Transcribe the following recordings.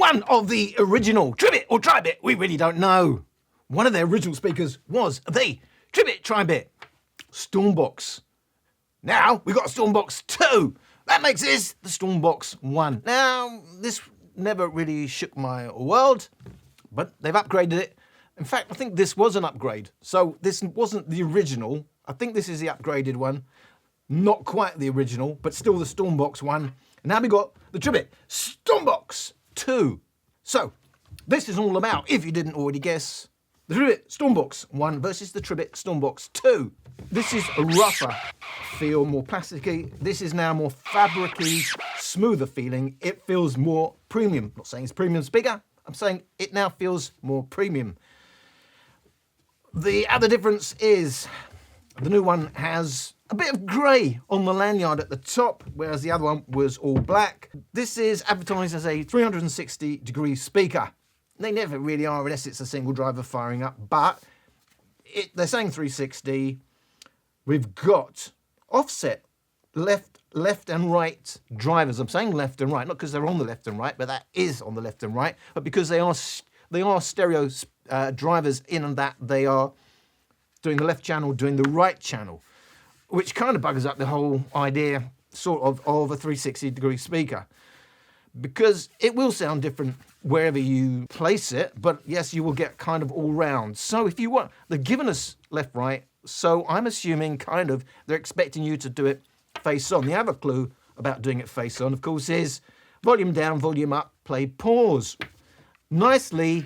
one of the original Tribit or Tribit, we really don't know. One of their original speakers was the Tribit Stormbox. Now we've got a Stormbox 2. That makes this the Stormbox 1. Now, this never really shook my world, but they've upgraded it. In fact, I think this was an upgrade. So this wasn't the original. I think this is the upgraded one. Not quite the original, but still the Stormbox 1. And now we've got the Tribit Stormbox 2. So, this is all about, if you didn't already guess, the Tribit Stormbox 1 versus the Tribit Stormbox 2. This is a rougher feel, more plasticky. This is now more fabricy, smoother feeling. It feels more premium. I'm not saying it's premium speaker. I'm saying it now feels more premium. The other difference is the new one has a bit of grey on the lanyard at the top, whereas the other one was all black. This is advertised as a 360-degree speaker. They never really are unless it's a single driver firing up, but they're saying 360. We've got offset left and right drivers. I'm saying left and right, not because they're on the left and right, but that is on the left and right, but because they are stereo drivers in that they are doing the left channel, doing the right channel, which kind of buggers up the whole idea sort of a 360-degree speaker, because it will sound different wherever you place it, but yes, you will get kind of all round. So if you want, they've given us left, right, so I'm assuming kind of they're expecting you to do it face on. The other clue about doing it face on, of course, is volume down, volume up, play, pause. Nicely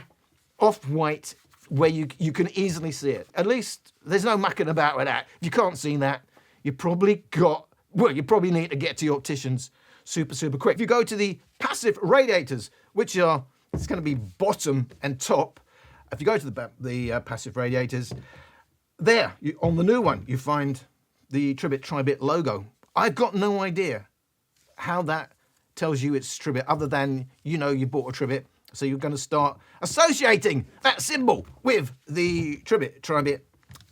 off-white where you can easily see it. At least there's no mucking about with that. If you can't see that, you probably need to get to your opticians super quick. If you go to the passive radiators, which are, it's going to be bottom and top. If you go to the passive radiators, there, on the new one, you find the Tribit logo. I've got no idea how that tells you it's Tribit, other than you know you bought a Tribit, so you're going to start associating that symbol with the Tribit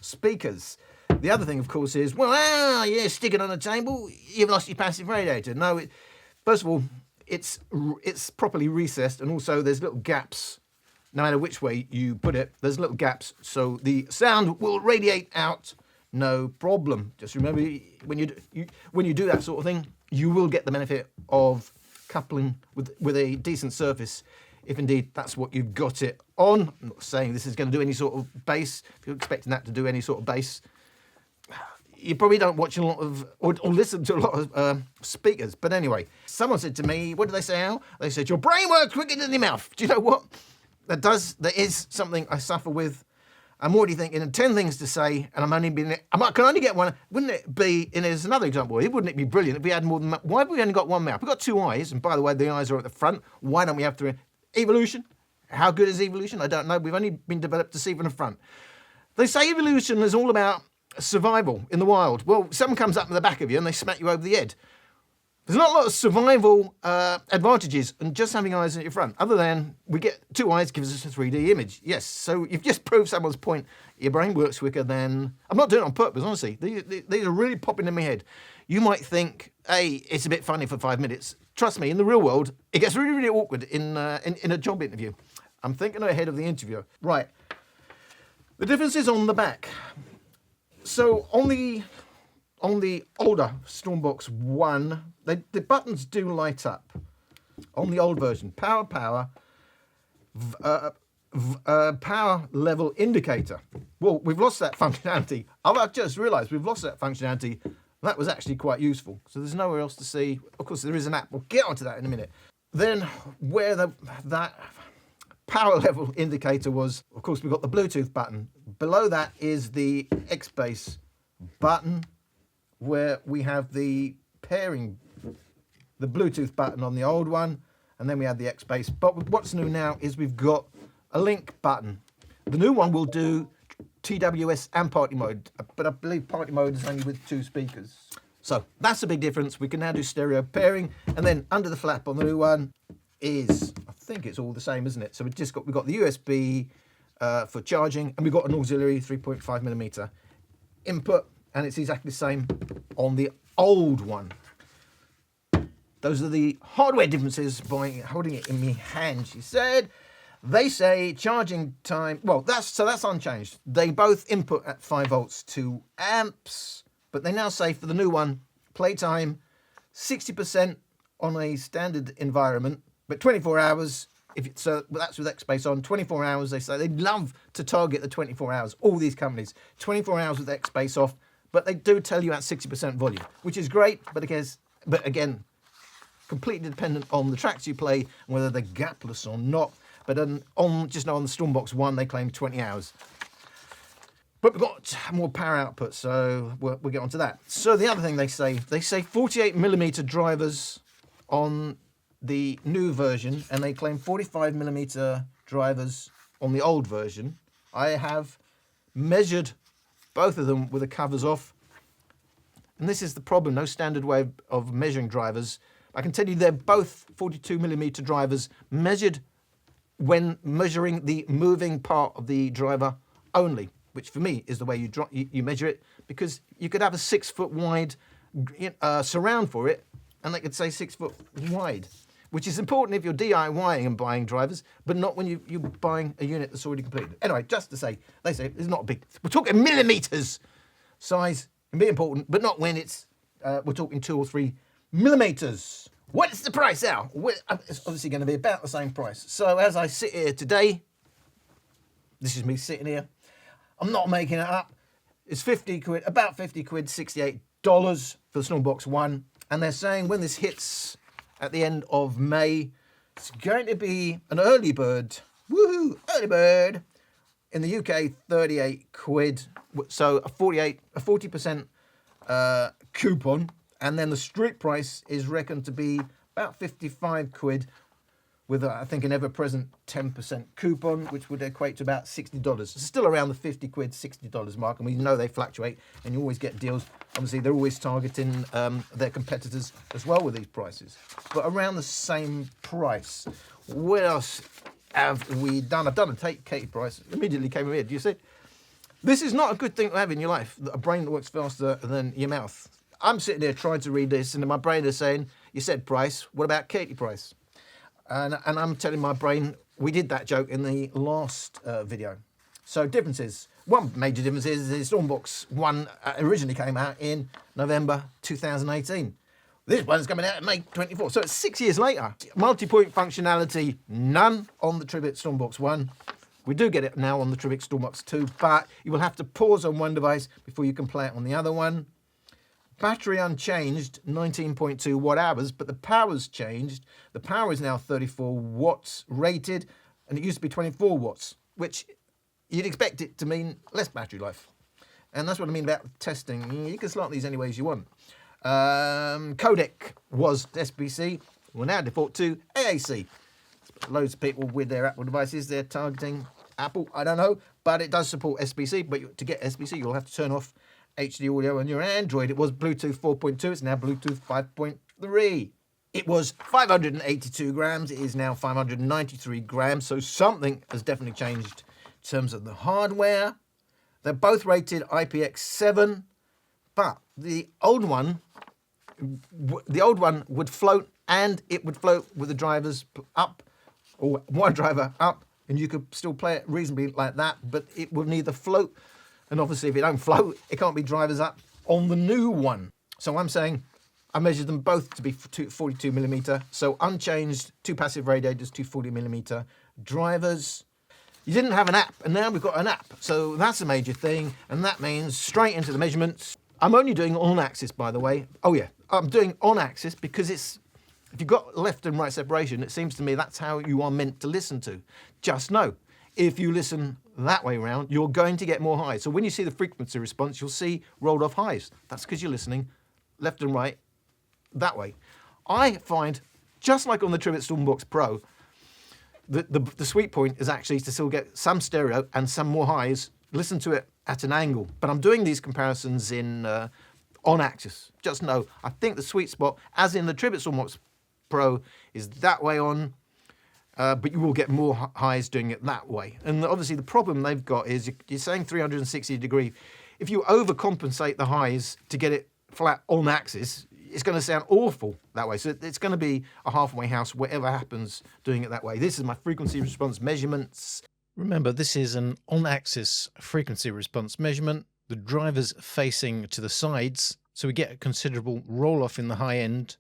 speakers. The other thing, of course, is, well, yeah, stick it on the table, you've lost your passive radiator. No, first of all, it's properly recessed, and also there's little gaps. No matter which way you put it, there's little gaps, so the sound will radiate out, no problem. Just remember, when you do that sort of thing, you will get the benefit of coupling with a decent surface, if indeed that's what you've got it on. I'm not saying this is going to do any sort of bass. If you're expecting that to do any sort of bass, you probably don't watch a lot of, or listen to a lot of speakers. But anyway, someone said to me, what did they say, Al? They said, your brain works quicker than your mouth. Do you know what? There is something I suffer with. I'm already thinking 10 things to say, and I can only get one. Wouldn't it be, and there's another example, wouldn't it be brilliant if we had more than, why have we only got one mouth? We've got two eyes, and by the way, the eyes are at the front. Why don't we have three? Evolution. How good is evolution? I don't know. We've only been developed to see from the front. They say evolution is all about survival in the wild. Well, someone comes up to the back of you and they smack you over the head. There's not a lot of survival advantages in just having eyes at your front, other than we get two eyes gives us a 3D image. Yes, so you've just proved someone's point. Your brain works quicker than... I'm not doing it on purpose, honestly. These are really popping in my head. You might think, hey, it's a bit funny for 5 minutes. Trust me, in the real world, it gets really awkward in a job interview. I'm thinking ahead of the interviewer. Right. The difference is on the back. So on the older Stormbox 1, the buttons do light up. On the old version, power level indicator. Well, we've lost that functionality. I've just realised we've lost that functionality. That was actually quite useful. So there's nowhere else to see. Of course, there is an app. We'll get onto that in a minute. Then where that power level indicator was, of course, we've got the Bluetooth button. Below that is the XBass button, where we have the pairing, the Bluetooth button on the old one, and then we have the XBass. But what's new now is we've got a link button. The new one will do TWS and party mode, but I believe party mode is only with 2 speakers. So that's a big difference. We can now do stereo pairing, and then under the flap on the new one is, I think it's all the same, isn't it? So we've got the USB for charging, and we've got an auxiliary 3.5mm input, and it's exactly the same on the old one. Those are the hardware differences by holding it in my hand, she said. They say charging time, well, that's unchanged. They both input at 5 volts to amps, but they now say for the new one, playtime 60% on a standard environment, but 24 hours, so that's with XBass On, 24 hours, they say. They'd love to target the 24 hours, all these companies. 24 hours with XBass off, but they do tell you at 60% volume, which is great, but again, completely dependent on the tracks you play and whether they're gapless or not. But on the Stormbox 1, they claim 20 hours. But we've got more power output, so we'll get onto that. So the other thing they say 48mm drivers on the new version, and they claim 45mm drivers on the old version. I have measured both of them with the covers off. And this is the problem, no standard way of measuring drivers. I can tell you they're both 42mm drivers measured when measuring the moving part of the driver only, which for me is the way you measure it, because you could have a 6 foot wide surround for it, and they could say 6 foot wide, which is important if you're DIYing and buying drivers, but not when you're buying a unit that's already completed. Anyway, just to say, they say it's not big. We're talking millimeters. Size can be important, but not when it's we're talking 2 or 3 millimeters. What's the price now? It's obviously going to be about the same price. So as I sit here today, this is me sitting here. I'm not making it up. It's 50 quid, about 50 quid, $68 for the Stormbox 1. And they're saying when this hits at the end of May, it's going to be an early bird. Woohoo, early bird. In the UK, 38 quid. So a 40% coupon. And then the street price is reckoned to be about 55 quid with, I think, an ever-present 10% coupon, which would equate to about $60. It's still around the 50 quid, $60 mark, and we know they fluctuate, and you always get deals. Obviously, they're always targeting their competitors as well with these prices, but around the same price. What else have we done? I've done a Katie price. Immediately came in here. Do you see? This is not a good thing to have in your life, a brain that works faster than your mouth. I'm sitting there trying to read this, and my brain is saying, you said price, what about Katie price? And I'm telling my brain, we did that joke in the last video. So differences. One major difference is the Stormbox 1 originally came out in November 2018. This one's coming out in May 24, so it's 6 years later. Multi-point functionality, none on the Tribit Stormbox 1. We do get it now on the Tribit Stormbox 2, but you will have to pause on one device before you can play it on the other one. Battery unchanged, 19.2 watt hours, but the power's changed. The power is now 34 watts rated, and it used to be 24 watts, which you'd expect it to mean less battery life. And that's what I mean about testing. You can slot these any ways you want. Codec was SBC, will now default to AAC. Loads of people with their Apple devices, they're targeting Apple, I don't know, but it does support SBC, but to get SBC, you'll have to turn off HD audio on your Android. It was Bluetooth 4.2, it's now Bluetooth 5.3. It was 582 grams, it is now 593 grams, so something has definitely changed in terms of the hardware. They're both rated IPX7, but the old one would float, and it would float with the drivers up, or one driver up, and you could still play it reasonably like that, but it would neither float, and obviously if it don't float, it can't be drivers up on the new one. So I'm saying I measured them both to be 42mm, so unchanged, 2 passive radiators, 2 40mm drivers. You didn't have an app, and now we've got an app, so that's a major thing, and that means straight into the measurements. I'm only doing on-axis, by the way. Oh yeah, I'm doing on-axis because it's, if you've got left and right separation, it seems to me that's how you are meant to listen to. Just know, if you listen that way around, you're going to get more highs. So when you see the frequency response, you'll see rolled off highs. That's because you're listening left and right that way. I find, just like on the Tribit Stormbox Pro, the sweet point is actually to still get some stereo and some more highs, listen to it at an angle. But I'm doing these comparisons in on axis. Just know, I think the sweet spot, as in the Tribit Stormbox Pro, is that way on, but you will get more highs doing it that way. And obviously the problem they've got is you're saying 360 degree. If you overcompensate the highs to get it flat on axis, it's going to sound awful that way. So it's going to be a halfway house, whatever happens doing it that way. This is my frequency response measurements. Remember, this is an on-axis frequency response measurement. The driver's facing to the sides, so we get a considerable roll-off in the high end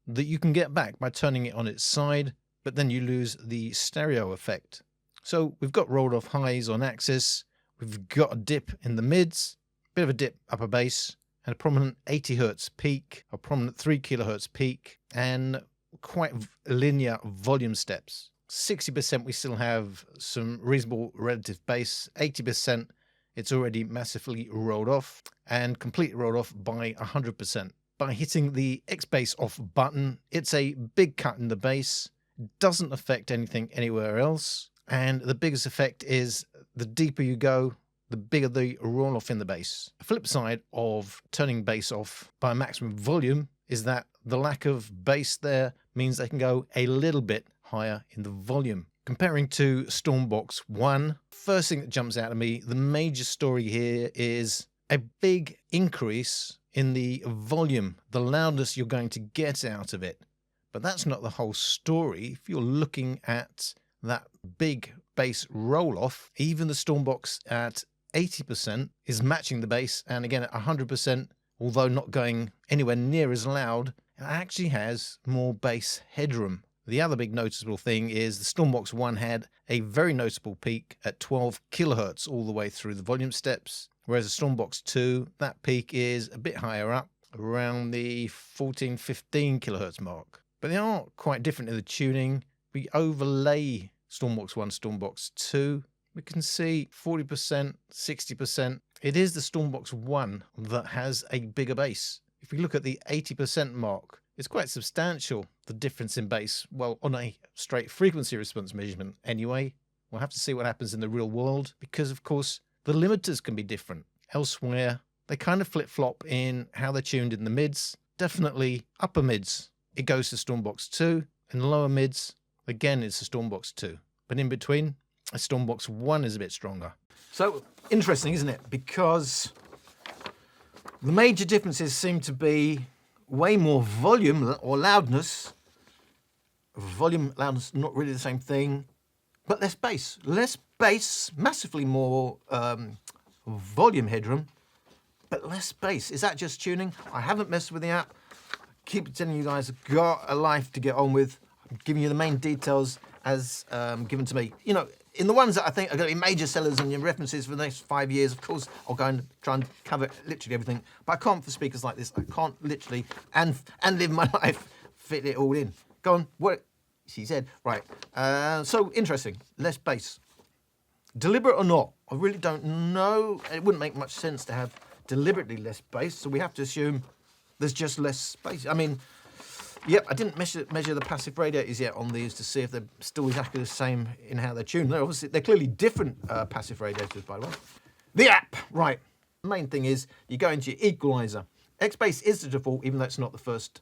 that you can get back by turning it on its side, but then you lose the stereo effect. So we've got rolled off highs on axis, we've got a dip in the mids, bit of a dip upper bass, and a prominent 80 Hz peak, a prominent 3 kHz peak, and quite linear volume steps. 60% we still have some reasonable relative bass, 80% it's already massively rolled off, and completely rolled off by 100%. By hitting the XBass off button, it's a big cut in the bass, doesn't affect anything anywhere else, and the biggest effect is the deeper you go, the bigger the roll off in the bass. The flip side of turning bass off by maximum volume is that the lack of bass there means they can go a little bit higher in the volume. Comparing to Stormbox 1, first thing that jumps out at me, the major story here is a big increase in the volume, the loudness you're going to get out of it. But that's not the whole story. If you're looking at that big bass roll-off, even the Stormbox at 80% is matching the bass, and again at 100%, although not going anywhere near as loud, it actually has more bass headroom. The other big noticeable thing is the Stormbox 1 had a very noticeable peak at 12 kHz all the way through the volume steps, whereas the Stormbox 2, that peak is a bit higher up, around the 14, 15 kHz mark. But they are quite different in the tuning. We overlay Stormbox 1, Stormbox 2, we can see 40%, 60%. It is the Stormbox 1 that has a bigger bass. If we look at the 80% mark, it's quite substantial, the difference in bass. Well, on a straight frequency response measurement anyway. We'll have to see what happens in the real world, because of course the limiters can be different. Elsewhere, they kind of flip-flop in how they're tuned in the mids. Definitely upper mids, it goes to Stormbox 2, and lower mids, again, it's a Stormbox 2. But in between, a Stormbox 1 is a bit stronger. So interesting, isn't it? Because the major differences seem to be way more volume or loudness. Volume, loudness, not really the same thing, but less bass. Less bass, massively more volume headroom, but less bass. Is that just tuning? I haven't messed with the app. Keep telling you guys I've got a life to get on with. I'm giving you the main details as given to me. You know, in the ones that I think are going to be major sellers and your references for the next 5 years, of course, I'll go and try and cover literally everything. But I can't for speakers like this. I can't literally, and live my life, fit it all in. Go on, what she said. Right, so interesting, less bass. Deliberate or not, I really don't know. It wouldn't make much sense to have deliberately less bass, so we have to assume there's just less bass. I mean, yep, I didn't measure the passive radiators yet on these to see if they're still exactly the same in how they're tuned. They're clearly different passive radiators, by the way. The app, right. The main thing is you go into your equalizer. XBass is the default, even though it's not the first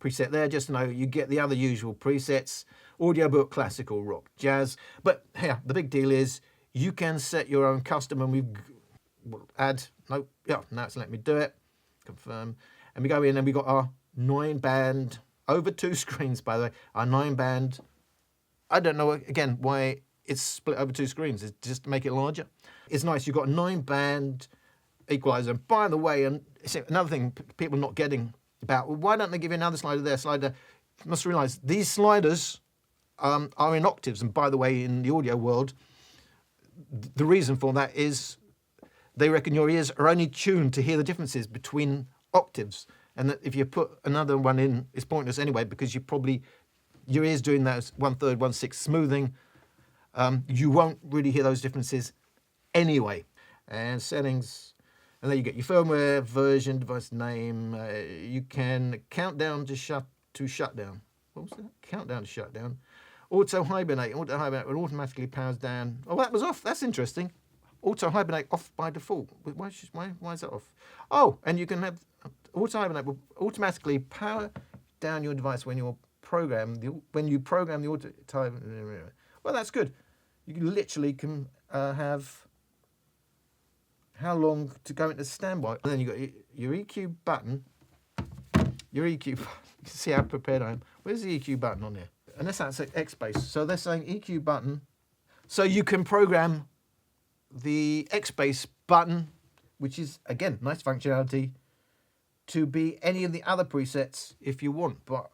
preset there. Just to know you get the other usual presets, audiobook, classical, rock, jazz. But here, the big deal is you can set your own custom, and we add, nope, yeah, now it's letting me do it, confirm. And we go in and we got our 9-band, over 2 screens, by the way, our 9-band. I don't know, again, why it's split over 2 screens. It's just to make it larger. It's nice. You've got a 9-band equalizer. And by the way, and another thing people are not getting about, well, why don't they give you another slider there, slider? You must realize these sliders are in octaves. And by the way, in the audio world, the reason for that is they reckon your ears are only tuned to hear the differences between octaves. And that if you put another one in, it's pointless anyway, because your ear's doing those 1/3, 1/6 smoothing. You won't really hear those differences anyway. And settings, and there you get your firmware, version, device name. You can count down to shutdown. What was that? Countdown to shutdown. Auto hibernate will automatically powers down. Oh, that was off. That's interesting. Auto hibernate off by default. Why is that off? Oh, and you can have auto hibernate will automatically power down your device when you program the auto time. Well, that's good. You literally can have how long to go into standby. And then you got your EQ button. your EQ, you can see how prepared I am. Where's the EQ button on here? Unless that's XBass. So they're saying EQ button. So you can program the XBass button, which is, again, nice functionality, to be any of the other presets if you want. But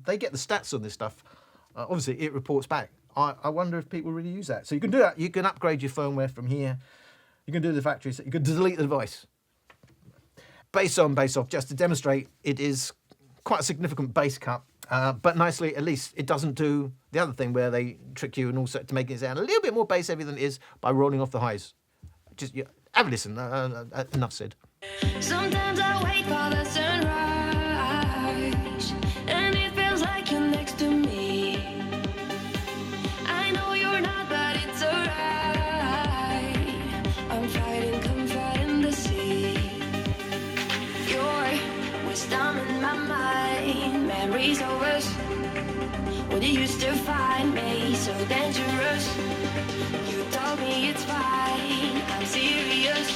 they get the stats on this stuff. Obviously, it reports back. I wonder if people really use that. So you can do that. You can upgrade your firmware from here. You can do the factory. You can delete the device. Bass on, bass off. Just to demonstrate, it is quite a significant bass cut. But nicely, at least, it doesn't do the other thing where they trick you and also to make it sound a little bit more bass heavy than it is by rolling off the highs. Just have a listen. Enough said. Sometimes I wait for the sunrise, and it feels like you're next to me. I know you're not, but it's alright. I'm fighting comfort in the sea. Your wisdom in my mind, memories of us when you used to find me so dangerous. You told me it's fine, I'm serious.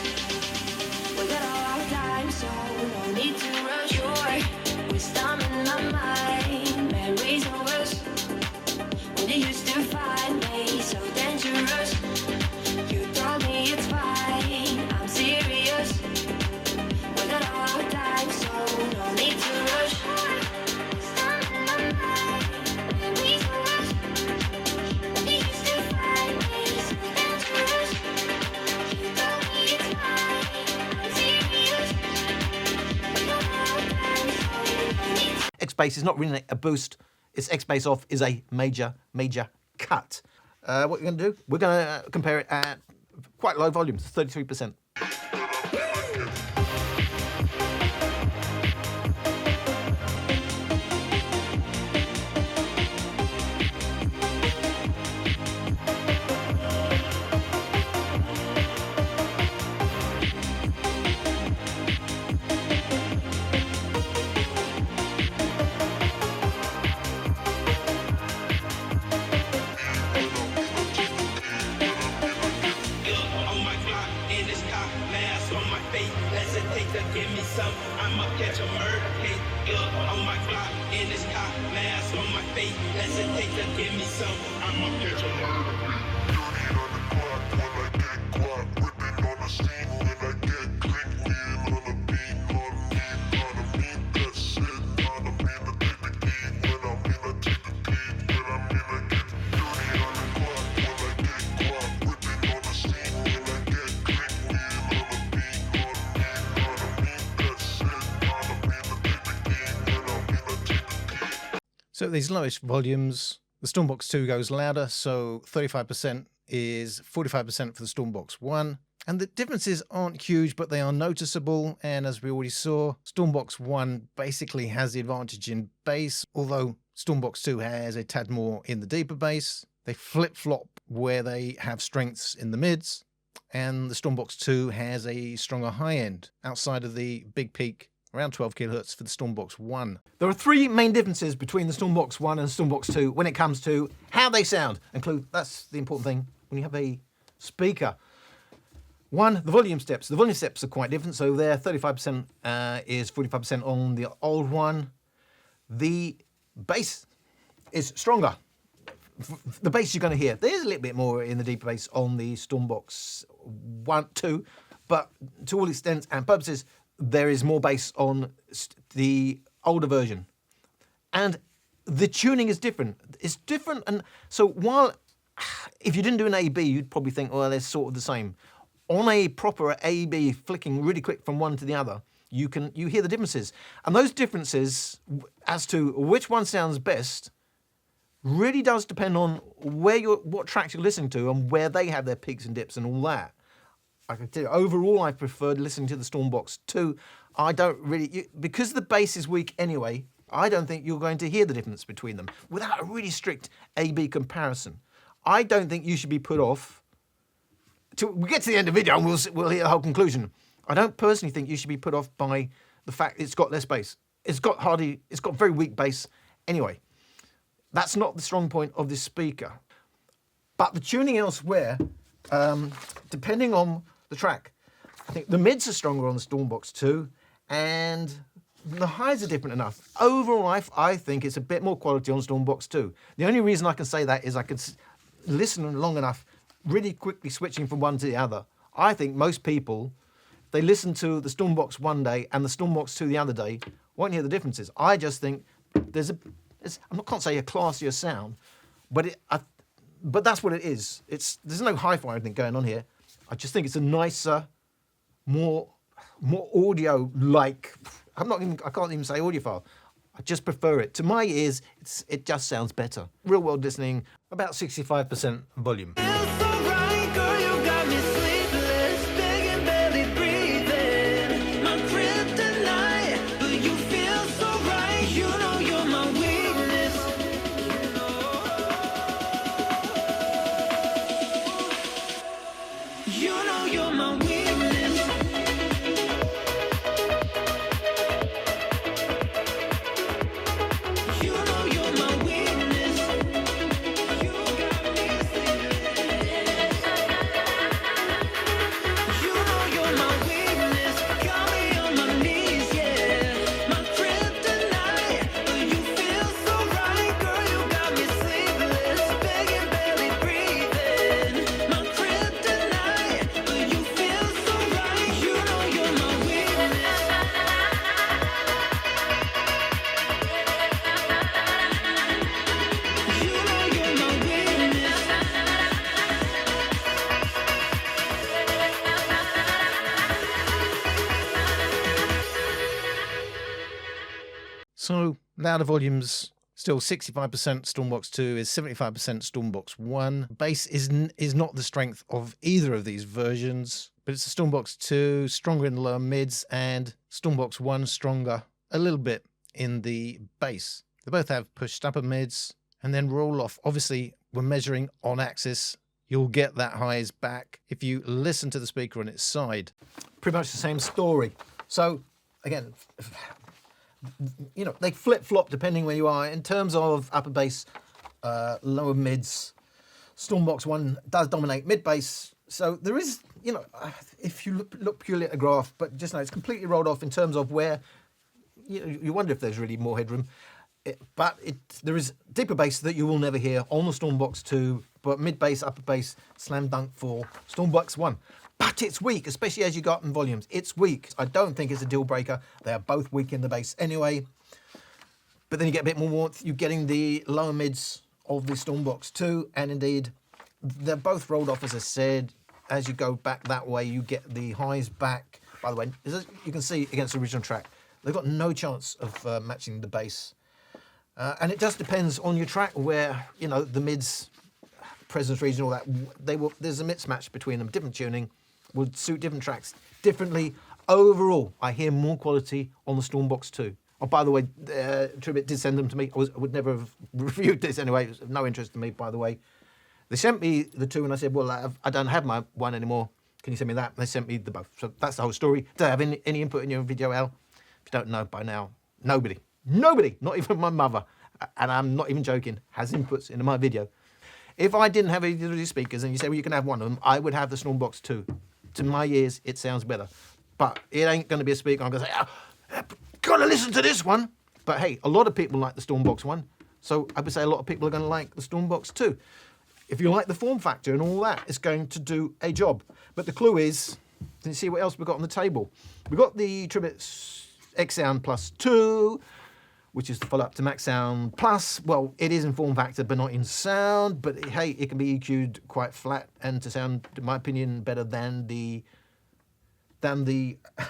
We got all our time, so no need to rush. Your wisdom in my mind, memories of us when you used to find me so dangerous. You told me it's fine, I'm serious. We got all our time, so no need to rush. Wisdom in my mind, memories of us when you used to find me so dangerous. You told me it's fine, I'm serious. We got all our time, so no need to. XBass is not really a boost. It's XBass off is a major cut. What we're going to do, we're going to compare it at quite low volumes, 33%. On my block, in this car, mask on my face. Hesitate to give me some, I'ma catch a murder case. On my block, in this car, mask on my face. Hesitate to give me some, I'ma catch a murder case. So at these lowest volumes, the Stormbox 2 goes louder, so 35% is 45% for the Stormbox 1. And the differences aren't huge, but they are noticeable. And as we already saw, Stormbox 1 basically has the advantage in bass, although Stormbox 2 has a tad more in the deeper bass. They flip-flop where they have strengths in the mids, and the Stormbox 2 has a stronger high end outside of the big peak, around 12 kHz for the Stormbox 1. There are three main differences between the Stormbox 1 and Stormbox 2 when it comes to how they sound. That's the important thing when you have a speaker. One, the volume steps. The volume steps are quite different. So there, 35% is 45% on the old one. The bass is stronger. The bass you're going to hear, there's a little bit more in the deeper bass on the Stormbox 1, 2, but to all extents and purposes, there is more bass on the older version. And the tuning is different. It's different, and so while, if you didn't do an A-B, you'd probably think, well, they're sort of the same. On a proper A-B, flicking really quick from one to the other, you hear the differences. And those differences as to which one sounds best really does depend on what tracks you're listening to and where they have their peaks and dips and all that. I can tell you, overall, I preferred listening to the Stormbox 2. I don't really, because the bass is weak anyway, I don't think you're going to hear the difference between them without a really strict A-B comparison. I don't think you should be put off. We'll get to the end of the video and we'll hear the whole conclusion. I don't personally think you should be put off by the fact it's got less bass. It's got very weak bass anyway. That's not the strong point of this speaker. But the tuning elsewhere, depending on the track, I think the mids are stronger on the Stormbox 2, and the highs are different enough. Overall, I think it's a bit more quality on Stormbox 2. The only reason I can say that is I could listen long enough, really quickly switching from one to the other. I think most people, they listen to the Stormbox one day and the Stormbox 2 the other day, won't hear the differences. I just think there's I can't say a classier sound, but but that's what it is. There's no hi-fi or anything going on here. I just think it's a nicer, more audio-like. I can't even say audiophile. I just prefer it. To my ears, it just sounds better. Real world listening, about 65% volume. Feels so right, girl, you got me sleepless, begging, barely breathing. My kryptonite, but you feel so right. You know you're my weakness. You know you're my weakness. You know you're my weakness. You got me sleepless. You know you're my weakness. Got me on my knees, yeah. My kryptonite, but you feel so right, girl. You got me sleepless, begging, barely breathing. My kryptonite, but you feel so right. You know you're my weakness. You know you're my weakness. So louder volumes, still 65% Stormbox 2 is 75% Stormbox 1. Bass is not the strength of either of these versions, but it's a Stormbox 2 stronger in the lower mids and Stormbox 1 stronger a little bit in the bass. They both have pushed upper mids and then roll off. Obviously, we're measuring on axis. You'll get that highs back if you listen to the speaker on its side. Pretty much the same story. So, again, they flip-flop depending where you are. In terms of upper bass, lower mids, Stormbox 1 does dominate mid bass. So there is, if you look purely at a graph, but just know it's completely rolled off in terms of where, you wonder if there's really more headroom. There is deeper bass that you will never hear on the Stormbox 2, but mid bass, upper bass, slam dunk for Stormbox 1. But it's weak, especially as you go up in volumes. It's weak. I don't think it's a deal breaker. They are both weak in the bass anyway. But then you get a bit more warmth. You're getting the lower mids of the Stormbox 2, and indeed, they're both rolled off, as I said. As you go back that way, you get the highs back. By the way, as you can see against the original track, they've got no chance of matching the bass. And it just depends on your track where, the mids, presence region, all that, there's a mismatch between them. Different tuning would suit different tracks differently. Overall, I hear more quality on the Stormbox 2. Oh, by the way, Tribit did send them to me. I would never have reviewed this anyway. It was of no interest to me, by the way. They sent me the 2 and I said, well, I don't have my 1 anymore. Can you send me that? And they sent me the both. So that's the whole story. Do I have any input in your video, Al? If you don't know by now, nobody, not even my mother, and I'm not even joking, has inputs into my video. If I didn't have either of these speakers and you say, well, you can have one of them, I would have the Stormbox 2. To my ears, it sounds better. But it ain't going to be a speaker I'm going to say, gotta listen to this one. But hey, a lot of people like the Stormbox 1. So I would say a lot of people are going to like the Stormbox 2. If you like the form factor and all that, it's going to do a job. But the clue is, can you see what else we've got on the table? We've got the Tribit Xsound Plus 2, which is the follow-up to Max Sound Plus. Well, it is in form factor, but not in sound. But hey, it can be EQ'd quite flat and to sound, in my opinion, better than the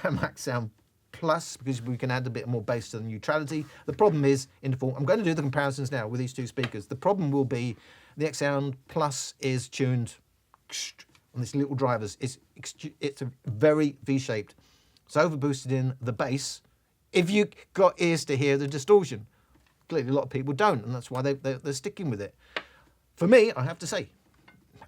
Max Sound Plus, because we can add a bit more bass to the neutrality. The problem is, in the form, I'm going to do the comparisons now with these two speakers. The problem will be the Xsound Plus is tuned on these little drivers. It's a very V-shaped. It's overboosted in the bass. If you got ears to hear the distortion, clearly a lot of people don't, and that's why they're sticking with it. For me, I have to say,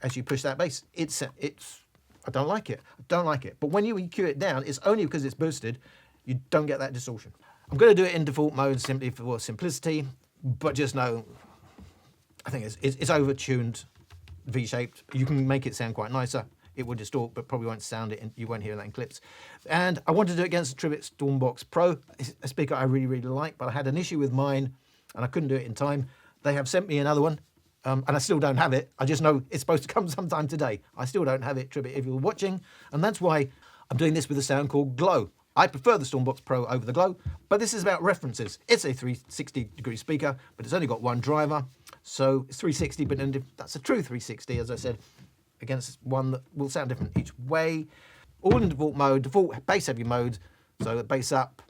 as you push that bass, I don't like it. I don't like it. But when you EQ it down, it's only because it's boosted, you don't get that distortion. I'm going to do it in default mode simply for simplicity, but just know, I think it's overtuned, V-shaped. You can make it sound quite nicer. it will distort, but probably won't sound it, and you won't hear that in clips. And I wanted to do it against the Tribit Stormbox Pro, a speaker I really, really like, but I had an issue with mine, and I couldn't do it in time. They have sent me another one, and I still don't have it. I just know it's supposed to come sometime today. I still don't have it, Tribit, if you're watching, and that's why I'm doing this with the Soundcore Glow. I prefer the Stormbox Pro over the Glow, but this is about references. It's a 360-degree speaker, but it's only got one driver, so it's 360, but that's a true 360, as I said, against one that will sound different each way. All in default mode, default bass-heavy mode, so bass up,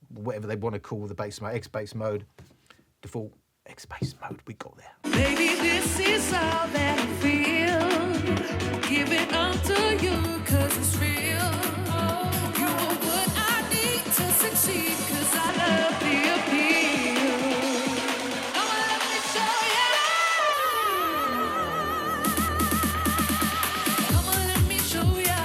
whatever they want to call the bass mode, XBass mode, default XBass mode we got there. Baby, this is all that I feel. Give it all to you, 'cause it's real. You are what I need to succeed, 'cause I love the appeal. Come on, let me show ya. Come on, let me show ya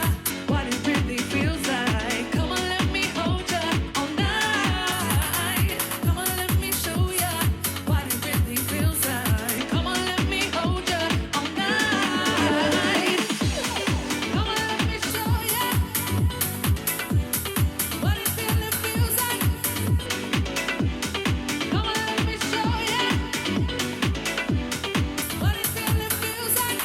what it really feels like. Come on, let me hold ya all night. Come on, let me show ya what it really feels like. Come on, let me hold ya all night. Come on, let me show ya what it really feels like. Come on, let me show ya what it really feels like.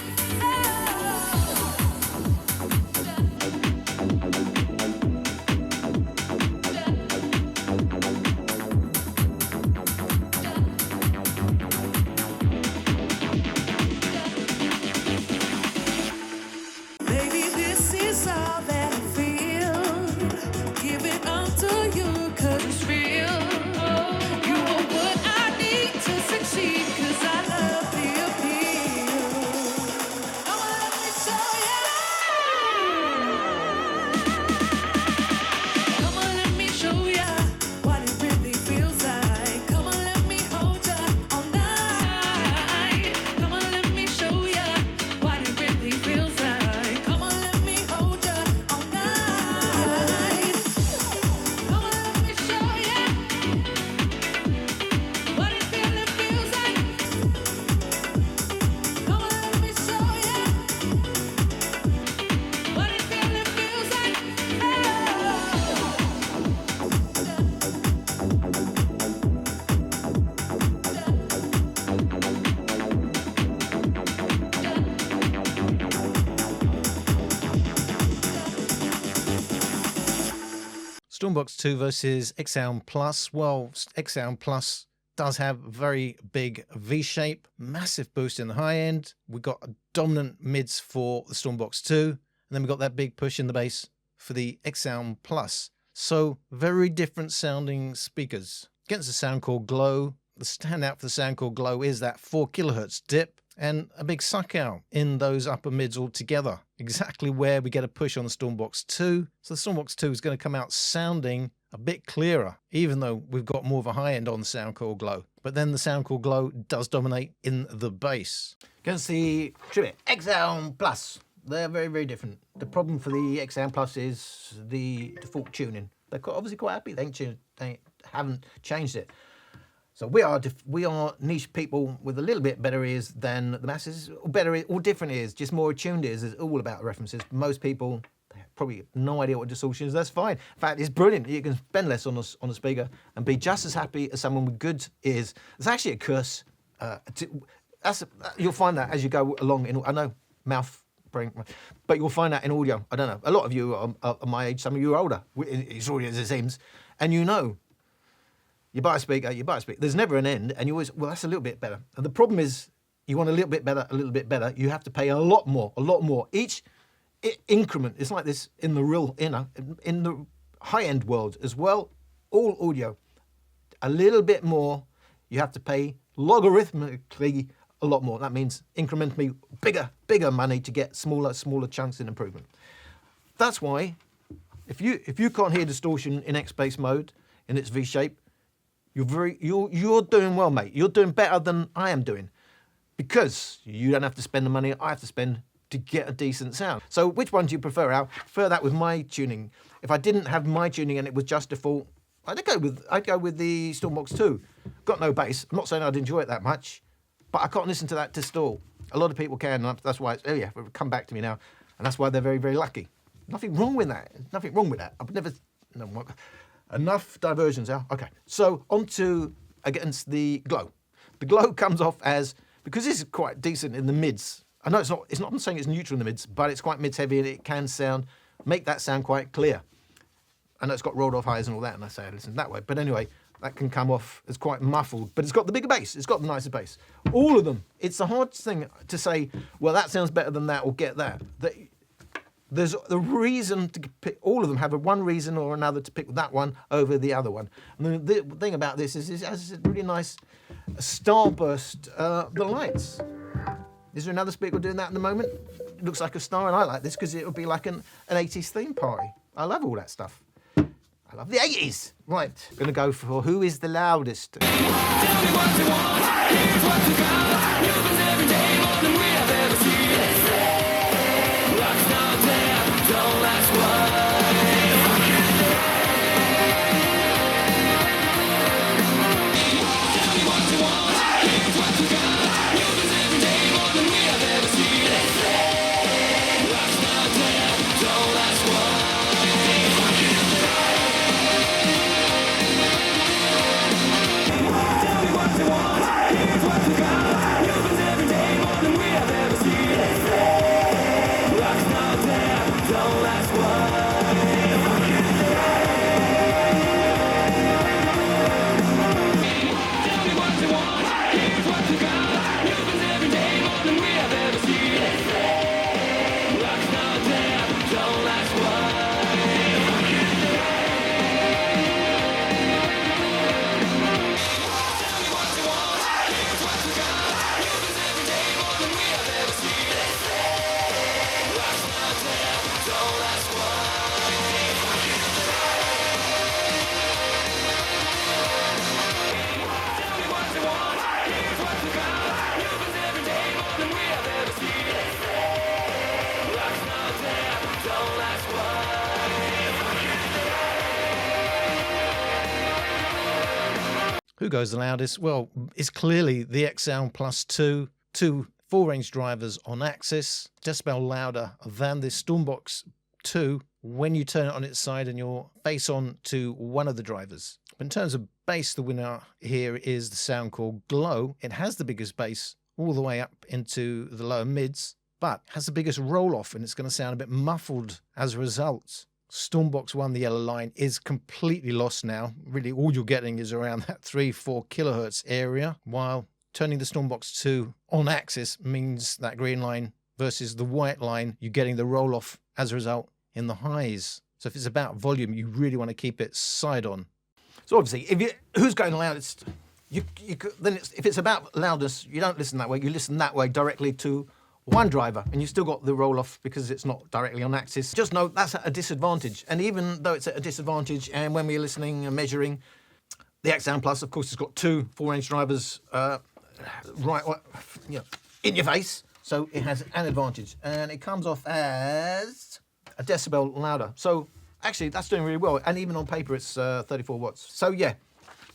Baby, this is all that I feel. Give it all to you, 'cause it's real. You are what I need to succeed, 'cause I love the appeal. Come on, let me show ya. Come on, let me show ya what it really feels like. Come on, let me hold ya all night. Come on, let me show ya what it really feels like. Come on, let me hold ya all night. Come on, let me show ya what it really feels like. Come on, let me show ya what it really feels like. Stormbox 2 versus Xsound Plus. Well, Xsound Plus does have a very big V-shape, massive boost in the high end. We've got a dominant mids for the Stormbox 2, and then we've got that big push in the bass for the Xsound Plus. So very different sounding speakers. Against the Soundcore Glow, the standout for the Soundcore Glow is that 4 kHz dip and a big suck out in those upper mids altogether. Exactly where we get a push on the Stormbox 2. So the Stormbox 2 is going to come out sounding a bit clearer, even though we've got more of a high end on the Soundcore Glow. But then the Soundcore Glow does dominate in the bass. Against the Tribit Xsound Plus, they're very, very different. The problem for the Xsound Plus is the default tuning. They're obviously quite happy. They haven't changed it. So we are niche people with a little bit better ears than the masses, or different ears, just more attuned ears. It's all about references. Most people have probably no idea what distortion is. That's fine. In fact, it's brilliant. You can spend less on a speaker and be just as happy as someone with good ears. It's actually a curse. You'll find that as you go along. I know mouth, brain, but you'll find that in audio. I don't know. A lot of you are my age. Some of you are older. It's already as it seems, and you know. You buy a speaker, There's never an end, and you always, well, that's a little bit better. And the problem is, you want a little bit better, you have to pay a lot more. Each increment, it's like this in the in the high-end world as well, all audio. A little bit more, you have to pay logarithmically a lot more. That means incrementally bigger money to get smaller chunks in improvement. That's why, if you can't hear distortion in XBass mode, in its V-shape, you're doing well, mate. You're doing better than I am doing, because you don't have to spend the money I have to spend to get a decent sound. So which one do you prefer, Al? I prefer that with my tuning. If I didn't have my tuning and it was just default, I'd go with the Stormbox 2. Got no bass. I'm not saying I'd enjoy it that much, but I can't listen to that distort. A lot of people can, and that's why it's, oh yeah, come back to me now. And that's why they're very, very lucky. Nothing wrong with that. Nothing wrong with that. I've never... No, enough diversions now. Okay, so on to against the Glow. The Glow comes off as, because this is quite decent in the mids. I know it's not, I'm saying it's neutral in the mids, but it's quite mids heavy and it can make that sound quite clear. I know it's got rolled off highs and all that, and I say I listen that way. But anyway, that can come off as quite muffled, but it's got the bigger bass. It's got the nicer bass. All of them. It's the hard thing to say, well, that sounds better than that, or get that. There's the reason to pick, all of them have one reason or another to pick that one over the other one. And the thing about this is it has a really nice starburst, the lights. Is there another speaker doing that at the moment? It looks like a star, and I like this because it'll be like an 80s theme party. I love all that stuff. I love the 80s. Right, gonna go for who is the loudest. Tell me what you want, here's what you got. You've been every day more than we have ever seen. Rock's not dead, don't ask why. Tell me what you want, here's what you got. You've been every day more than we have ever seen. Rock's not dead, don't ask why. Who goes the loudest? Well, it's clearly the Xsound Plus 2, two full-range drivers on axis, decibel louder than the Stormbox 2 when you turn it on its side and you're face on to one of the drivers. But in terms of bass, the winner here is the Soundcore Glow. It has the biggest bass all the way up into the lower mids, but has the biggest roll-off, and it's going to sound a bit muffled as a result. Stormbox 1, the yellow line, is completely lost now. Really, all you're getting is around that 3-4 kilohertz area, while turning the Stormbox 2 on axis means that green line versus the white line, you're getting the roll-off as a result in the highs. So if it's about volume, you really want to keep it side on. So obviously, who's going loudest? If it's about loudness, you don't listen that way. You listen that way directly to one driver, and you still got the roll-off because it's not directly on axis. Just know that's at a disadvantage. And even though it's at a disadvantage, and when we're listening and measuring, the Xsound Plus, of course, has got two full-range drivers in your face, so it has an advantage. And it comes off as a decibel louder. So actually, that's doing really well. And even on paper, it's 34 watts. So yeah,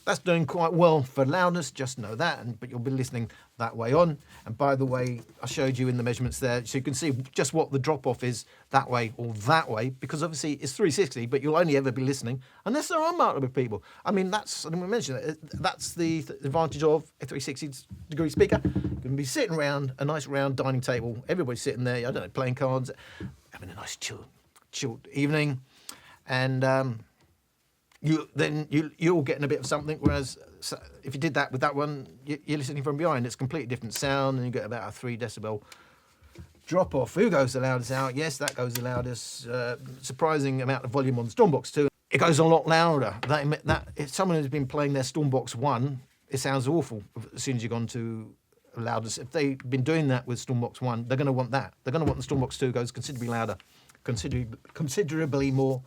that's doing quite well for loudness, just know that, but you'll be listening that way on. And by the way, I showed you in the measurements there, so you can see just what the drop-off is that way or that way, because obviously it's 360, but you'll only ever be listening unless there are multiple people. I mean, we mentioned it, that's the advantage of a 360-degree speaker. You can be sitting around a nice round dining table, everybody's sitting there, I don't know, playing cards, having a nice chilled evening, and you're getting a bit of something, whereas if you did that with that one, you're listening from behind. It's a completely different sound, and you get about a 3 decibel drop off. Who goes the loudest out? Yes, that goes the loudest. Surprising amount of volume on the Stormbox 2. It goes a lot louder. If someone has been playing their Stormbox 1, it sounds awful as soon as you've gone to loudness. If they've been doing that with Stormbox 1, they're going to want that. They're going to want the Stormbox 2 goes considerably louder, considerably more.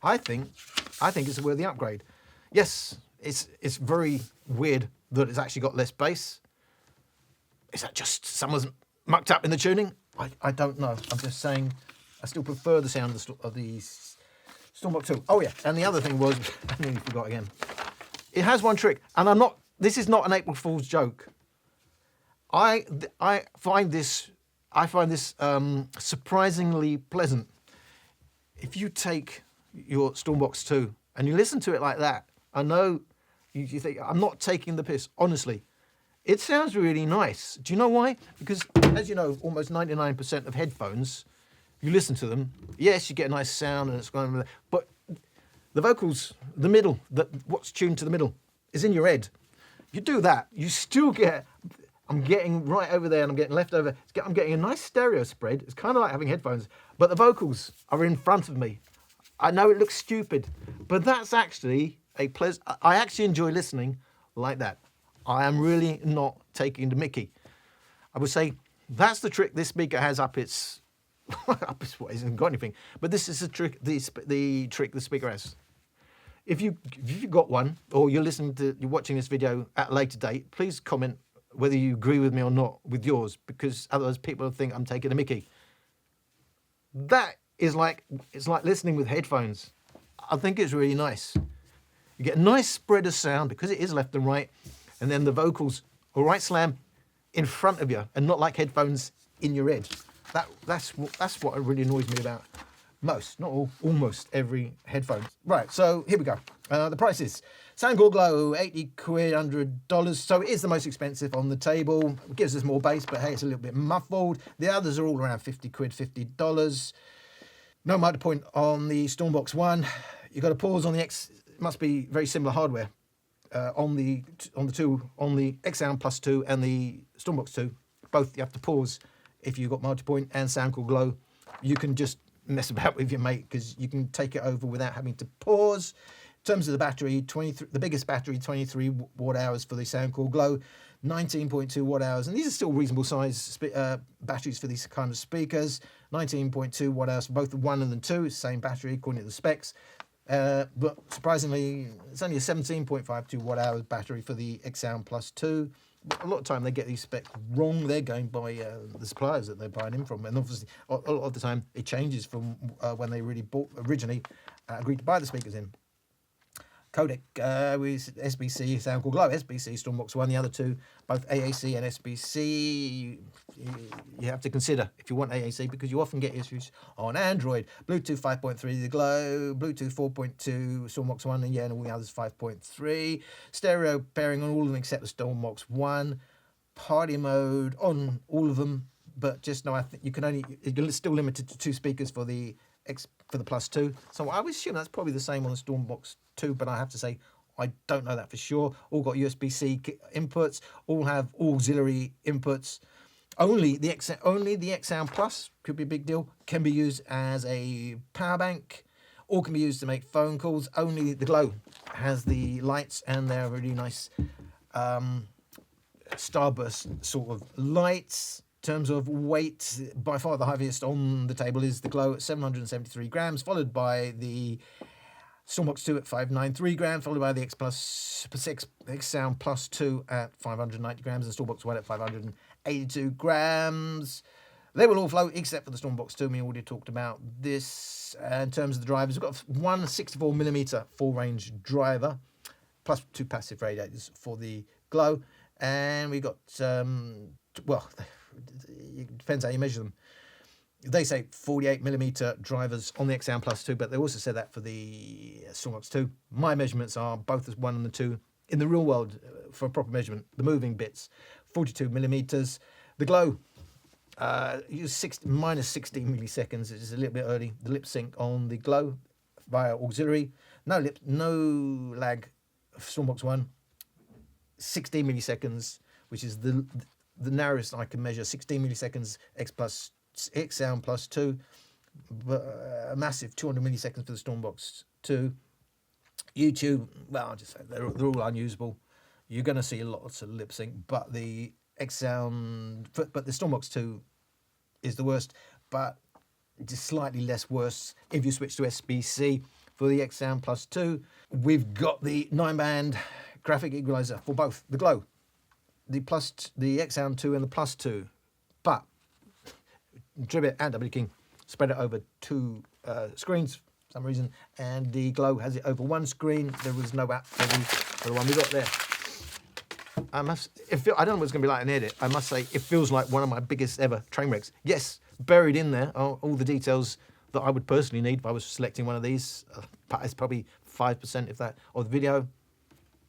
I think it's a worthy upgrade. Yes, it's very weird that it's actually got less bass. Is that just someone's mucked up in the tuning? I don't know. I'm just saying I still prefer the sound of the Stormbox 2. Oh yeah, and the other thing was, I nearly forgot again. It has one trick, and this is not an April Fool's joke. I find this I find this surprisingly pleasant. If you take your Stormbox 2 and you listen to it like that, I know you think, I'm not taking the piss, honestly. It sounds really nice. Do you know why? Because, as you know, almost 99% of headphones, you listen to them, yes, you get a nice sound and it's going, but the vocals, the middle, what's tuned to the middle, is in your head. You do that, you still get, I'm getting right over there and I'm getting left over, I'm getting a nice stereo spread. It's kind of like having headphones, but the vocals are in front of me. I know it looks stupid, but that's actually a pleasure. I actually enjoy listening like that. I am really not taking the mickey. I would say that's the trick this speaker has up its, up its what, it hasn't got anything, but this is the trick, the trick the speaker has. If you've got one, or you're watching this video at a later date, please comment whether you agree with me or not with yours, because otherwise people will think I'm taking a mickey. That is like, it's like listening with headphones. I think it's really nice. You get a nice spread of sound because it is left and right, and then the vocals are right slam in front of you and not like headphones in your head. That's what really annoys me about most, not all, almost every headphone. Right, so here we go. The prices. Soundcore Glow, 80 quid, $100. So it is the most expensive on the table. It gives us more bass, but hey, it's a little bit muffled. The others are all around 50 quid, $50. No motor point on the Stormbox 1. You've got to pause on the it must be very similar hardware. On the Xsound Plus 2 and the Stormbox 2, both you have to pause if you've got multi-point and Soundcore Glow. You can just mess about with your mate because you can take it over without having to pause. In terms of the battery, the biggest battery, 23 watt hours for the Soundcore Glow, 19.2 watt hours, and these are still reasonable size batteries for these kind of speakers. 19.2 watt hours for both the 1 and the 2, same battery according to the specs. But surprisingly, it's only a 17.52 watt hours battery for the Xsound Plus 2. A lot of time they get these specs wrong. They're going by the suppliers that they're buying in from, and obviously a lot of the time it changes from when they really originally agreed to buy the speakers in. Codec with SBC, Soundcore Glow, SBC, Stormbox 1, the other two, both AAC and SBC. You have to consider if you want AAC because you often get issues on Android. Bluetooth 5.3, the Glow, Bluetooth 4.2, Stormbox 1, and yeah, and all the others 5.3. Stereo pairing on all of them except the Stormbox 1. Party mode on all of them, but just know I think you're still limited to 2 speakers for the Plus 2. So I would assume that's probably the same on the Stormbox 2, but I have to say I don't know that for sure. All got USB-C inputs, all have auxiliary inputs. Only the Xsound Plus, could be a big deal, can be used as a power bank or can be used to make phone calls. Only the Glow has the lights, and they're really nice starburst sort of lights. In terms of weight, by far the heaviest on the table is the Glow at 773 grams, followed by the Stormbox 2 at 593 grams, followed by the Xsound Plus 2 at 590 grams, and Stormbox 1 at 582 grams. They will all float except for the Stormbox 2. We already talked about this. In terms of the drivers, we've got one 64mm full-range driver, plus 2 passive radiators for the Glow, and we got, well, it depends how you measure them. They say 48mm drivers on the Xsound Plus 2, but they also said that for the Stormbox 2. My measurements are both as 1 and the 2. In the real world, for a proper measurement, the moving bits, 42mm. The Glow, use minus 16 milliseconds, which is a little bit early. The lip sync on the Glow via auxiliary. No lag of Stormbox 1. 16 milliseconds, which is the narrowest I can measure. 16 milliseconds Xsound Plus 2, but a massive 200 milliseconds for the Stormbox 2. YouTube, well, I'll just say they're all unusable. You're going to see lots of lip sync, but the Stormbox 2 is the worst, but just slightly less worse if you switch to SBC for the Xsound Plus 2. We've got the 9-band graphic equalizer for both the Glow, the Xsound 2 and the Plus 2, but Tribit and W King spread it over 2 screens for some reason, and the Glow has it over 1 screen. There was no app for the one we got there. I don't know what it's going to be like in edit. I must say, it feels like one of my biggest ever train wrecks. Yes, buried in there are all the details that I would personally need if I was selecting one of these. It's probably 5% if that of the video.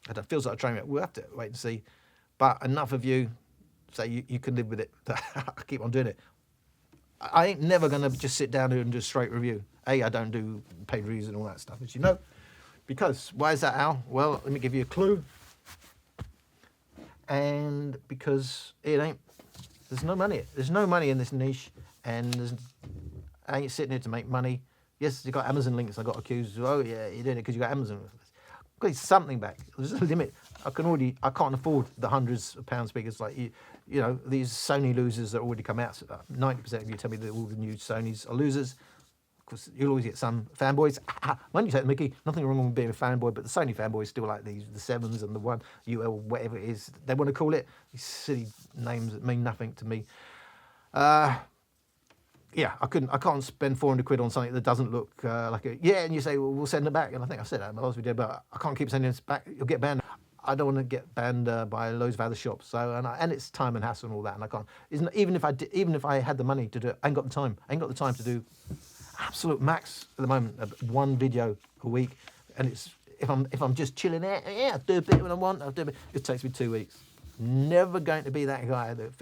It feels like a train wreck. We'll have to wait and see. But enough of you say you can live with it. I keep on doing it. I ain't never going to just sit down here and do a straight review. I don't do paid reviews and all that stuff, as you know. Because, why is that, Al? Well, let me give you a clue. And because there's no money. There's no money in this niche, and I ain't sitting here to make money. Yes, you got Amazon links. I got accused. Oh yeah, you're doing it because you got Amazon. Got something back. There's a limit. I can't afford the hundreds of pound speakers like you know, these Sony losers that already come out. 90% of you tell me that all the new Sonys are losers. Of course, you'll always get some fanboys. When you take the Mickey, nothing wrong with being a fanboy, but the Sony fanboys still like the 7s and the 1 UL, whatever it is they want to call it. These silly names that mean nothing to me. Yeah, I can't spend 400 quid on something that doesn't look like a, yeah, and you say, well, we'll send it back. And I think I said that in my last video, but I can't keep sending this back. You'll get banned. I don't want to get banned by loads of other shops. So, and it's time and hassle and all that, and I can't. Even if I had the money to do it, I ain't got the time. I ain't got the time to do absolute max at the moment, 1 video a week. And it's if I'm just chilling there, yeah, I'll do a bit when I want. I'll do a bit. It takes me 2 weeks. Never going to be that guy that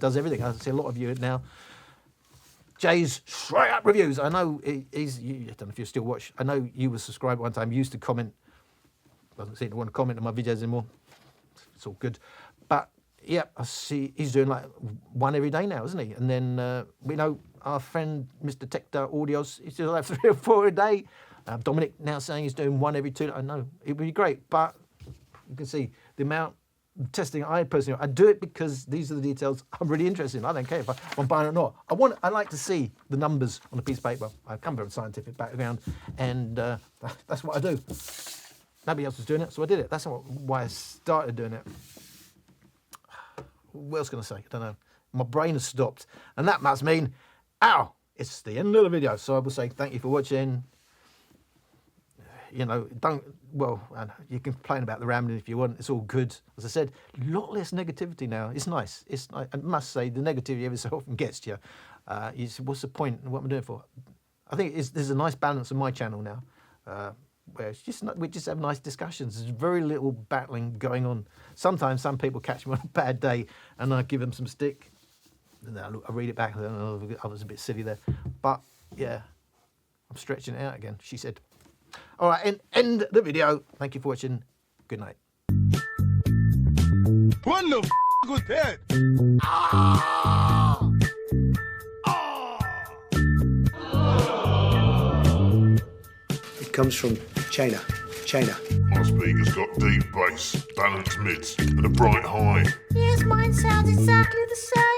does everything. I see a lot of you now. Jay's straight up reviews. I know I don't know if you still watch. I know you were subscribed one time. You used to comment. Doesn't seem to want to comment on my videos anymore. It's all good. But yeah, I see he's doing like 1 every day now, isn't he? And then we know our friend Mr. Tector Audios, he's doing like 3 or 4 a day. Dominic now saying he's doing 1 every 2. I know it would be great, but you can see the amount of testing I personally do it because these are the details I'm really interested in. I don't care if I'm buying it or not. I like to see the numbers on a piece of paper. I come from a scientific background, and that's what I do. Nobody else was doing it, so I did it. That's why I started doing it. What else can I say? I don't know. My brain has stopped. And that must mean, ow, it's the end of the video. So I will say thank you for watching. You know, you can complain about the rambling if you want. It's all good. As I said, a lot less negativity now. It's nice. I must say, the negativity every so often gets to you. What's the point and what am I doing it for? I think there's a nice balance on my channel now. Where we just have nice discussions. There's very little battling going on. Sometimes some people catch me on a bad day and I give them some stick. And then I read it back and I was a bit silly there. But yeah, I'm stretching it out again, she said. All right, and end the video. Thank you for watching. Good night. What the was that? It comes from China. My speaker's got deep bass, balanced mids, and a bright high. Yes, mine sounds exactly the same.